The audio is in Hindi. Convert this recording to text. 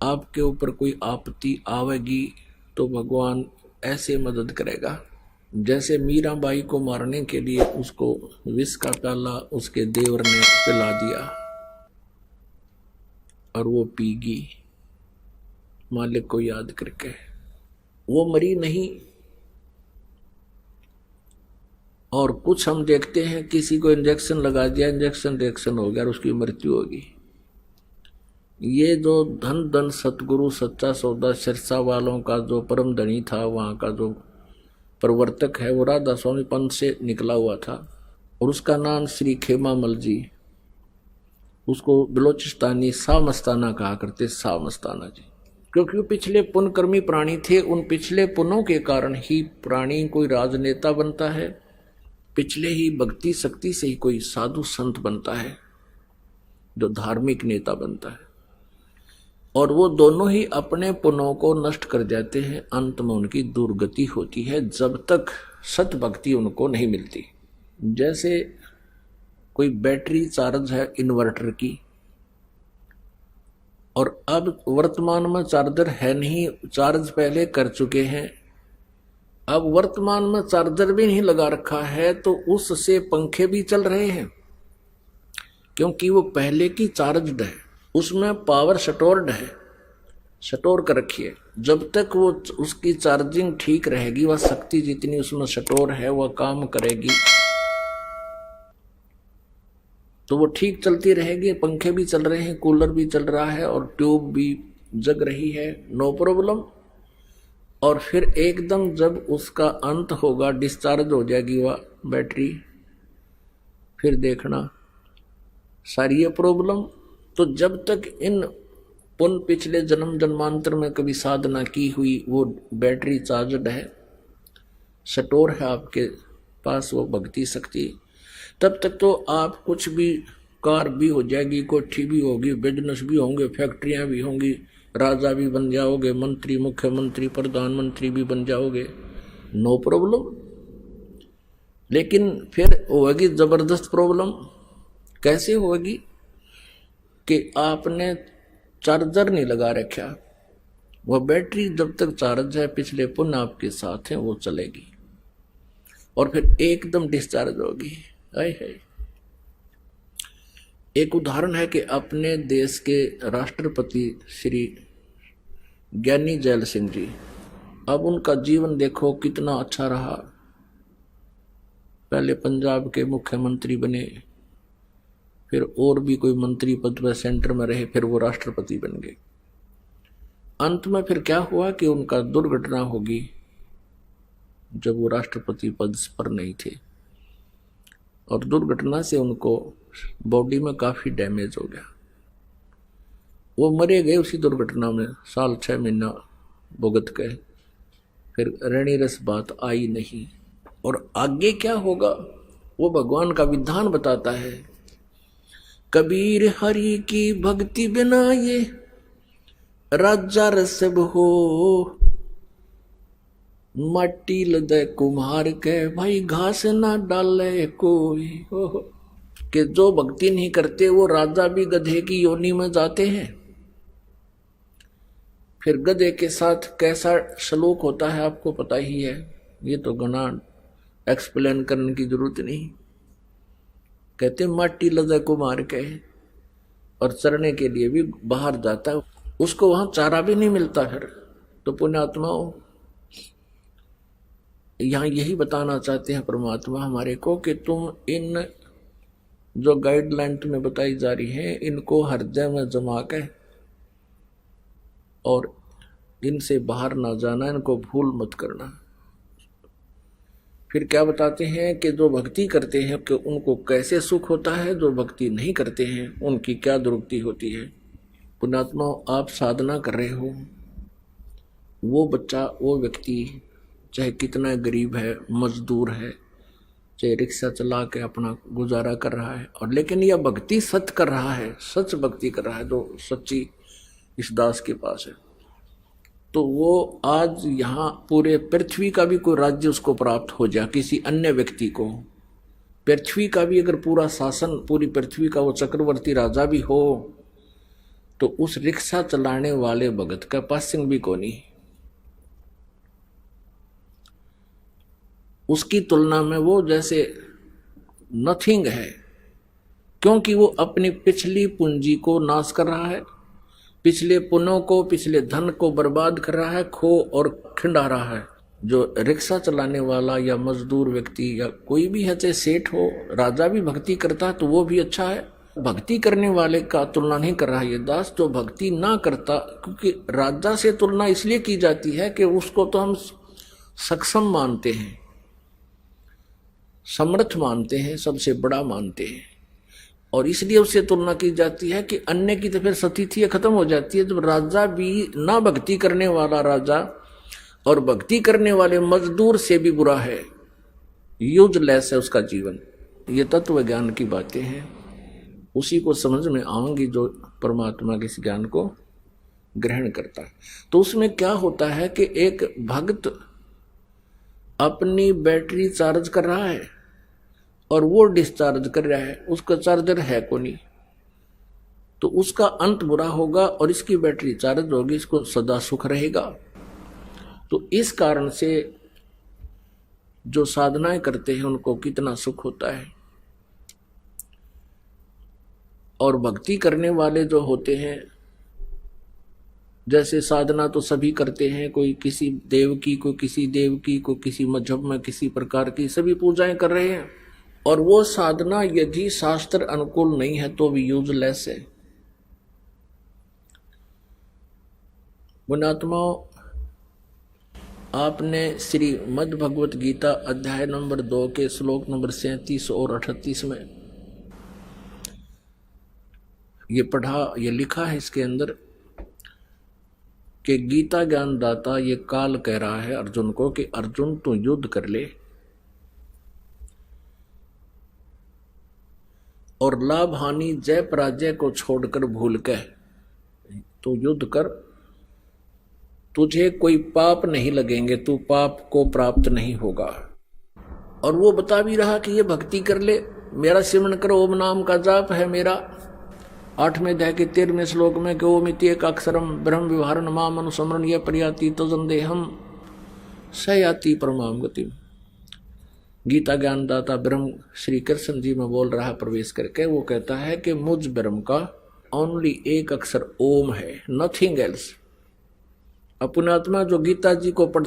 आपके ऊपर कोई आपत्ति आवेगी तो भगवान ऐसे मदद करेगा जैसे मीराबाई को मारने के लिए उसको विष का प्याला उसके देवर ने पिला दिया और वो पीगी मालिक को याद करके। वो मरी नहीं। और कुछ हम देखते हैं किसी को इंजेक्शन लगा दिया, इंजेक्शन रिएक्शन हो गया और उसकी मृत्यु होगी। ये जो धन धन सतगुरु सच्चा सौदा सिरसा वालों का जो परम धनी था, वहां का जो प्रवर्तक है वो राधा स्वामी पंथ से निकला हुआ था और उसका नाम श्री खेमामल जी, उसको बलोचिस्तानी शाह मस्ताना कहा करते, शाह मस्ताना जी। क्योंकि वो पिछले पुण्यकर्मी प्राणी थे। उन पिछले पुण्यों के कारण ही प्राणी कोई राजनेता बनता है, पिछले ही भक्ति शक्ति से ही कोई साधु संत बनता है जो धार्मिक नेता बनता है। और वो दोनों ही अपने पुण्यों को नष्ट कर जाते हैं, अंत में उनकी दुर्गति होती है जब तक सत भक्ति उनको नहीं मिलती। जैसे कोई बैटरी चार्ज है इन्वर्टर की और अब वर्तमान में चार्जर है नहीं, चार्ज पहले कर चुके हैं, अब वर्तमान में चार्जर भी नहीं लगा रखा है तो उससे पंखे भी चल रहे हैं क्योंकि वो पहले की चार्जड है, उसमें पावर स्टोर्ड है, स्टोर कर रखी है। जब तक वो उसकी चार्जिंग ठीक रहेगी, वह शक्ति जितनी उसमें स्टोर है वह काम करेगी तो वो ठीक चलती रहेगी। पंखे भी चल रहे हैं, कूलर भी चल रहा है और ट्यूब भी जग रही है, नो प्रॉब्लम। और फिर एकदम जब उसका अंत होगा, डिस्चार्ज हो जाएगी वह बैटरी, फिर देखना सारी ये प्रॉब्लम। तो जब तक इन पुन पिछले जन्म जन्मांतर में कभी साधना की हुई वो बैटरी चार्जड है, स्टोर है आपके पास वो भक्ति शक्ति, तब तक तो आप कुछ भी, कार भी हो जाएगी, कोठी भी होगी, बिजनेस भी होंगे, फैक्ट्रियां भी होंगी, राजा भी बन जाओगे, मंत्री मुख्यमंत्री प्रधानमंत्री भी बन जाओगे, नो प्रॉब्लम। लेकिन फिर होगी जबरदस्त प्रॉब्लम। कैसे होगी कि आपने चार्जर नहीं लगा रखा, वह बैटरी जब तक चार्ज है, पिछले पुण्य आपके साथ है, वो चलेगी और फिर एकदम डिस्चार्ज होगी। एक उदाहरण है कि अपने देश के राष्ट्रपति श्री ज्ञानी जैल सिंह जी, अब उनका जीवन देखो कितना अच्छा रहा। पहले पंजाब के मुख्यमंत्री बने, फिर और भी कोई मंत्री पद पर सेंटर में रहे, फिर वो राष्ट्रपति बन गए। अंत में फिर क्या हुआ कि उनका दुर्घटना होगी जब वो राष्ट्रपति पद पर नहीं थे और दुर्घटना से उनको बॉडी में काफी डैमेज हो गया। वो मरे गए उसी दुर्घटना में, साल 6 महीना भुगत गए, फिर रणी रस बात आई नहीं। और आगे क्या होगा वो भगवान का विधान बताता है। कबीर हरि की भक्ति बिना ये राजा रसब हो, माटी लदे कुम्हार के भाई घास ना डाले कोई। कि जो भक्ति नहीं करते वो राजा भी गधे की योनि में जाते हैं। फिर गधे के साथ कैसा सलूक होता है आपको पता ही है, ये तो गना एक्सप्लेन करने की जरूरत नहीं। कहते माटी लदे कुम्हार के, और चरने के लिए भी बाहर जाता है, उसको वहां चारा भी नहीं मिलता। फिर तो पुण्यात्माओं यहाँ यही बताना चाहते हैं परमात्मा हमारे को कि तुम इन जो गाइडलाइन तुम्हें बताई जा रही है इनको हृदय में जमा के और इनसे बाहर ना जाना, इनको भूल मत करना। फिर क्या बताते हैं कि जो भक्ति करते हैं कि उनको कैसे सुख होता है, जो भक्ति नहीं करते हैं उनकी क्या दुर्गति होती है। पुण्यात्मा आप साधना कर रहे हो, वो बच्चा वो व्यक्ति चाहे कितना गरीब है, मजदूर है, चाहे रिक्शा चला के अपना गुजारा कर रहा है, और लेकिन यह भक्ति सच कर रहा है, सच भक्ति कर रहा है जो सच्ची इस दास के पास है, तो वो आज यहाँ पूरे पृथ्वी का भी कोई राज्य उसको प्राप्त हो जाए, किसी अन्य व्यक्ति को पृथ्वी का भी अगर पूरा शासन, पूरी पृथ्वी का वो चक्रवर्ती राजा भी हो, तो उस रिक्शा चलाने वाले भगत का पासिंग भी कोनी। उसकी तुलना में वो जैसे नथिंग है, क्योंकि वो अपनी पिछली पूंजी को नाश कर रहा है, पिछले पुण्यों को, पिछले धन को बर्बाद कर रहा है, खो और खिंडा रहा है। जो रिक्शा चलाने वाला या मजदूर व्यक्ति या कोई भी है, चाहे सेठ हो, राजा भी भक्ति करता है तो वो भी अच्छा है। भक्ति करने वाले का तुलना नहीं कर रहा है ये दास, जो भक्ति ना करता, क्योंकि राजा से तुलना इसलिए की जाती है कि उसको तो हम सक्षम मानते हैं, समर्थ मानते हैं, सबसे बड़ा मानते हैं, और इसलिए उससे तुलना की जाती है कि अन्य की तो फिर स्थिति खत्म हो जाती है। जब राजा भी ना भक्ति करने वाला राजा और भक्ति करने वाले मजदूर से भी बुरा है, यूजलेस है उसका जीवन। ये तत्व ज्ञान की बातें हैं, उसी को समझ में आएंगी जो परमात्मा के इस ज्ञान को ग्रहण करता है। तो उसमें क्या होता है कि एक भक्त अपनी बैटरी चार्ज कर रहा है और वो डिस्चार्ज कर रहा है, उसका चार्जर है को नहीं, तो उसका अंत बुरा होगा और इसकी बैटरी चार्ज होगी, इसको सदा सुख रहेगा। तो इस कारण से जो साधनाएं करते हैं उनको कितना सुख होता है, और भक्ति करने वाले जो होते हैं, जैसे साधना तो सभी करते हैं, कोई किसी देव की, कोई किसी देव की, कोई किसी मजहब में किसी प्रकार की सभी पूजाएं कर रहे हैं, और वो साधना यदि शास्त्र अनुकूल नहीं है तो भी यूजलेस है। पुण्यात्माओं, आपने श्रीमद् भगवत गीता अध्याय नंबर 2 के श्लोक नंबर 37 और 38 में ये पढ़ा, ये लिखा है इसके अंदर कि गीता ज्ञान दाता ये काल कह रहा है अर्जुन को कि अर्जुन तू युद्ध कर ले और लाभ हानि जय पराजय को छोड़कर भूल के तू युद्ध कर, तुझे कोई पाप नहीं लगेंगे, तू पाप को प्राप्त नहीं होगा। और वो बता भी रहा कि ये भक्ति कर ले, मेरा सिमरण करो, ओम नाम का जाप है मेरा, 8वें अध्याय के 13वें श्लोक में कि ओम इति एक अक्षरम ब्रह्म विहारण माम अनुस्मरण ये प्रयाति तजन देहम सयाति परमाम गति। गीता ज्ञानदाता ब्रह्म श्री कृष्ण जी में बोल रहा प्रवेश करके, वो कहता है कि मुझ ब्रह्म का ओनली एक अक्षर ओम है, नथिंग एल्स। अपनात्मा जो गीता जी को पढ़